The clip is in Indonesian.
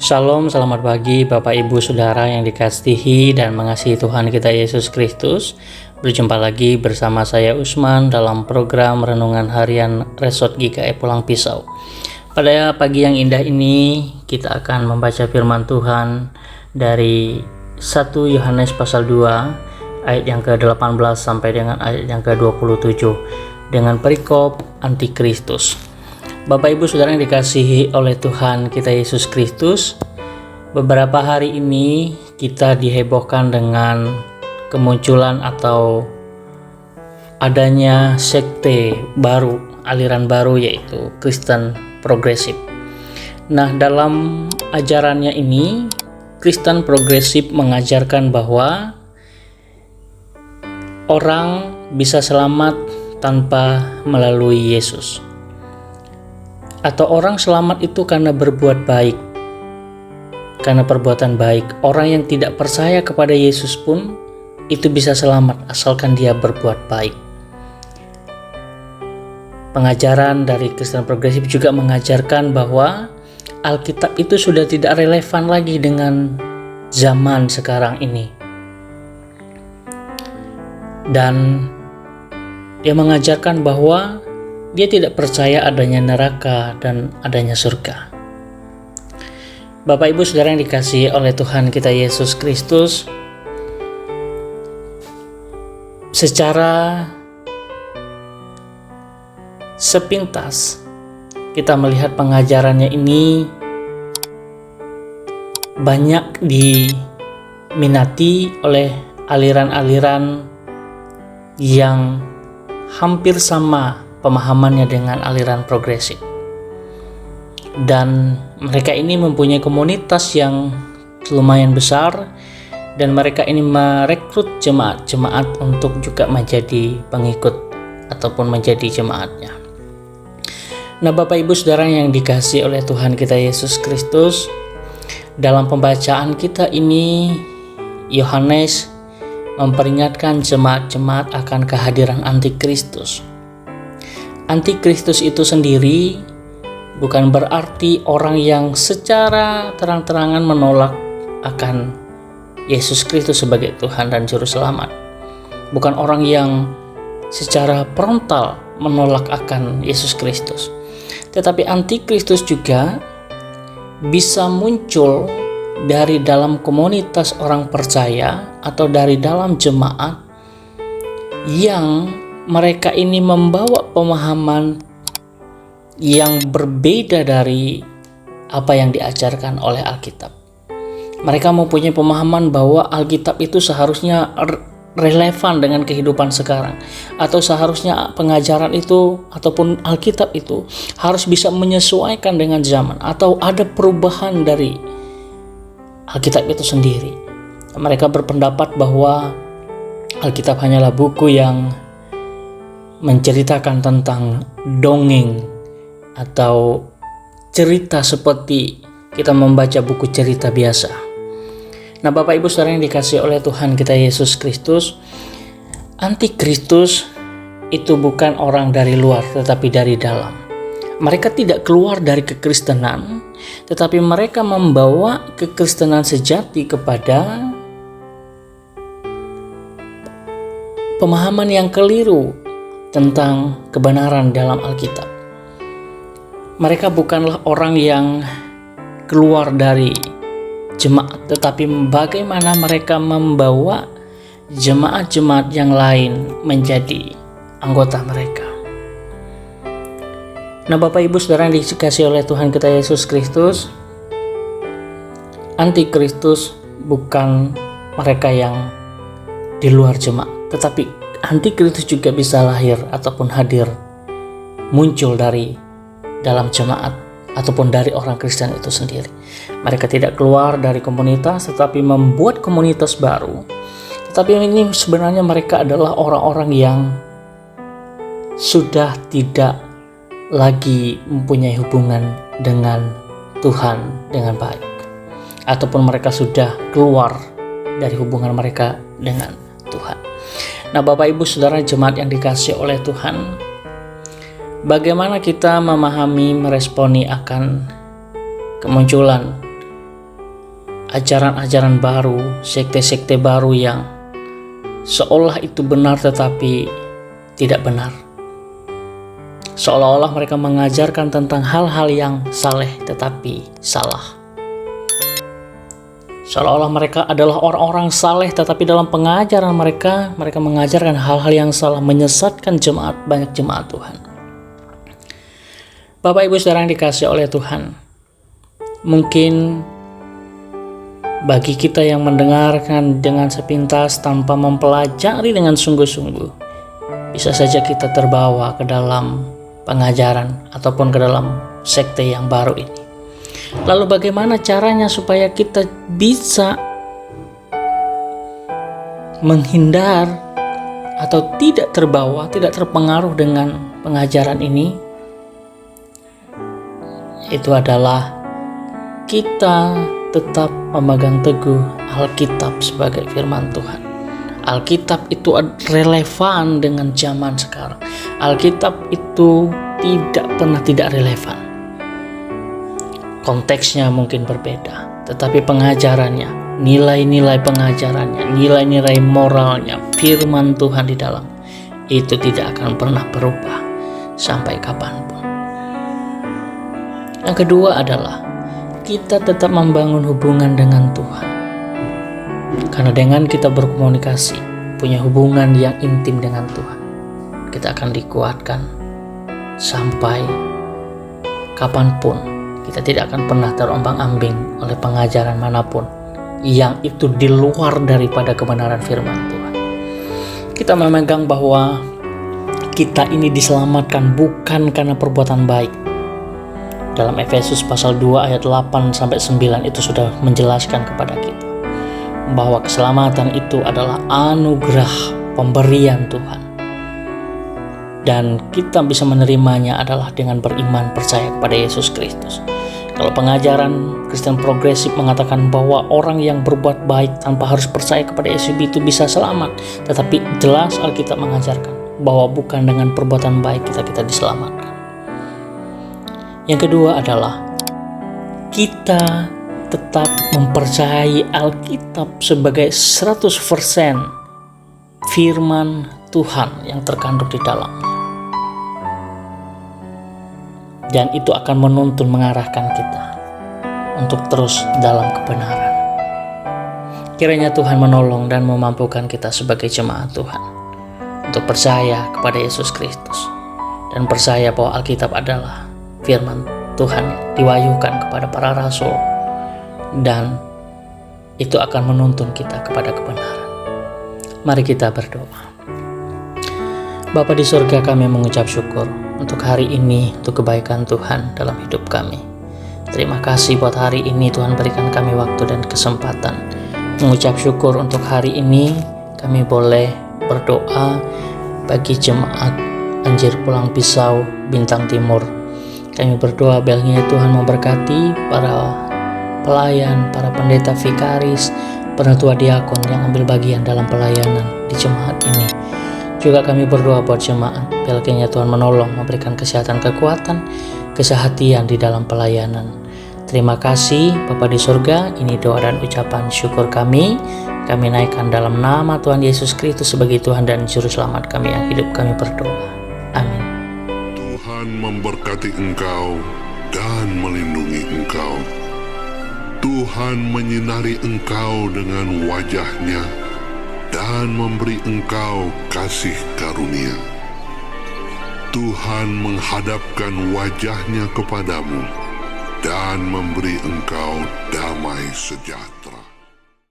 Shalom, selamat pagi Bapak Ibu Saudara yang dikasihi dan mengasihi Tuhan kita Yesus Kristus. Berjumpa lagi bersama saya Usman dalam program Renungan Harian Resort GKI Pulang Pisau. Pada pagi yang indah ini kita akan membaca firman Tuhan dari 1 Yohanes pasal 2 ayat yang ke-18 sampai dengan ayat yang ke-27 dengan perikop Antikristus. Bapak Ibu Saudara yang dikasihi oleh Tuhan kita Yesus Kristus, beberapa hari ini kita dihebohkan dengan kemunculan atau adanya sekte baru, aliran baru yaitu Kristen Progresif. Nah, dalam ajarannya ini Kristen Progresif mengajarkan bahwa orang bisa selamat tanpa melalui Yesus. Atau orang selamat itu karena berbuat baik, karena perbuatan baik. Orang yang tidak percaya kepada Yesus pun itu bisa selamat asalkan dia berbuat baik. Pengajaran dari Kristen Progresif juga mengajarkan bahwa Alkitab itu sudah tidak relevan lagi dengan zaman sekarang ini. Dan dia mengajarkan bahwa dia tidak percaya adanya neraka dan adanya surga. Bapak Ibu Saudara yang dikasihi oleh Tuhan kita Yesus Kristus, secara sepintas kita melihat pengajarannya ini banyak diminati oleh aliran-aliran yang hampir sama pemahamannya dengan aliran progresif, dan mereka ini mempunyai komunitas yang lumayan besar dan mereka ini merekrut jemaat-jemaat untuk juga menjadi pengikut ataupun menjadi jemaatnya. Nah, Bapak Ibu Saudara yang dikasihi oleh Tuhan kita Yesus Kristus, dalam pembacaan kita ini Yohanes memperingatkan jemaat-jemaat akan kehadiran Antikristus. Antikristus itu sendiri bukan berarti orang yang secara terang-terangan menolak akan Yesus Kristus sebagai Tuhan dan Juru Selamat. Bukan orang yang secara frontal menolak akan Yesus Kristus. Tetapi Antikristus juga bisa muncul dari dalam komunitas orang percaya atau dari dalam jemaat yang mereka ini membawa pemahaman yang berbeda dari apa yang diajarkan oleh Alkitab. Mereka mempunyai pemahaman bahwa Alkitab itu seharusnya relevan dengan kehidupan sekarang, atau seharusnya pengajaran itu ataupun Alkitab itu harus bisa menyesuaikan dengan zaman, atau ada perubahan dari Alkitab itu sendiri. Mereka berpendapat bahwa Alkitab hanyalah buku yang menceritakan tentang dongeng atau cerita seperti kita membaca buku cerita biasa. Nah, Bapak Ibu Saudara yang dikasihi oleh Tuhan kita Yesus Kristus, Antikristus itu bukan orang dari luar tetapi dari dalam. Mereka tidak keluar dari kekristenan, tetapi mereka membawa kekristenan sejati kepada pemahaman yang keliru tentang kebenaran dalam Alkitab. Mereka bukanlah orang yang keluar dari jemaat, tetapi bagaimana mereka membawa jemaat-jemaat yang lain menjadi anggota mereka. Nah, Bapak Ibu Saudara yang dikasihi oleh Tuhan kita Yesus Kristus, Antikristus bukan mereka yang di luar jemaat, tetapi Antikristus juga bisa lahir ataupun hadir, muncul dari dalam jemaat ataupun dari orang Kristen itu sendiri. Mereka tidak keluar dari komunitas tetapi membuat komunitas baru. Tetapi ini sebenarnya mereka adalah orang-orang yang sudah tidak lagi mempunyai hubungan dengan Tuhan dengan baik, ataupun mereka sudah keluar dari hubungan mereka dengan Tuhan. Nah, Bapak Ibu Saudara jemaat yang dikasihi oleh Tuhan, bagaimana kita memahami, meresponi akan kemunculan ajaran-ajaran baru, sekte-sekte baru yang seolah itu benar tetapi tidak benar. Seolah-olah mereka mengajarkan tentang hal-hal yang saleh tetapi salah. Seolah-olah mereka adalah orang-orang saleh, tetapi dalam pengajaran mereka mengajarkan hal-hal yang salah, menyesatkan banyak jemaat Tuhan. Bapak Ibu Saudara yang dikasihi oleh Tuhan, mungkin bagi kita yang mendengarkan dengan sepintas tanpa mempelajari dengan sungguh-sungguh, bisa saja kita terbawa ke dalam pengajaran ataupun ke dalam sekte yang baru ini. Lalu bagaimana caranya supaya kita bisa menghindar atau tidak terbawa, tidak terpengaruh dengan pengajaran ini? Itu adalah kita tetap memegang teguh Alkitab sebagai firman Tuhan. Alkitab itu relevan dengan zaman sekarang. Alkitab itu tidak pernah tidak relevan. Konteksnya mungkin berbeda, tetapi pengajarannya, nilai-nilai pengajarannya, nilai-nilai moralnya, firman Tuhan di dalam itu tidak akan pernah berubah sampai kapanpun. Yang kedua adalah kita tetap membangun hubungan dengan Tuhan. Karena dengan kita berkomunikasi, punya hubungan yang intim dengan Tuhan, kita akan dikuatkan sampai kapanpun. Kita tidak akan pernah terombang-ambing oleh pengajaran manapun yang itu di luar daripada kebenaran firman Tuhan. Kita memegang bahwa kita ini diselamatkan bukan karena perbuatan baik. Dalam Efesus pasal 2 ayat 8-9 itu sudah menjelaskan kepada kita bahwa keselamatan itu adalah anugerah pemberian Tuhan. Dan kita bisa menerimanya adalah dengan beriman percaya kepada Yesus Kristus. Kalau pengajaran Kristen progresif mengatakan bahwa orang yang berbuat baik tanpa harus percaya kepada Yesus itu bisa selamat, tetapi jelas Alkitab mengajarkan bahwa bukan dengan perbuatan baik kita diselamatkan. Yang kedua adalah kita tetap mempercayai Alkitab sebagai 100% firman Tuhan yang terkandung di dalamnya. Dan itu akan menuntun mengarahkan kita untuk terus dalam kebenaran. Kiranya Tuhan menolong dan memampukan kita sebagai jemaat Tuhan untuk percaya kepada Yesus Kristus dan percaya bahwa Alkitab adalah firman Tuhan diwahyukan kepada para rasul, dan itu akan menuntun kita kepada kebenaran. Mari kita berdoa. Bapa di surga, kami mengucap syukur untuk hari ini, untuk kebaikan Tuhan dalam hidup kami. Terima kasih buat hari ini Tuhan berikan kami waktu dan kesempatan mengucap syukur untuk hari ini. Kami boleh berdoa bagi jemaat Anjir Pulang Pisau Bintang Timur. Kami berdoa belnya Tuhan memberkati para pelayan, para pendeta vikaris, penatua diakon yang ambil bagian dalam pelayanan di jemaat ini. Juga kami berdoa buat jemaat, kiranya Tuhan menolong, memberikan kesehatan, kekuatan, kesehatian di dalam pelayanan. Terima kasih Bapa di surga, ini doa dan ucapan syukur kami naikkan dalam nama Tuhan Yesus Kristus sebagai Tuhan dan Juru Selamat kami yang hidup. Kami berdoa. Amin. Tuhan memberkati engkau dan melindungi engkau. Tuhan menyinari engkau dengan wajah-Nya dan memberi engkau kasih karunia. Tuhan menghadapkan wajah-Nya kepadamu dan memberi engkau damai sejahtera.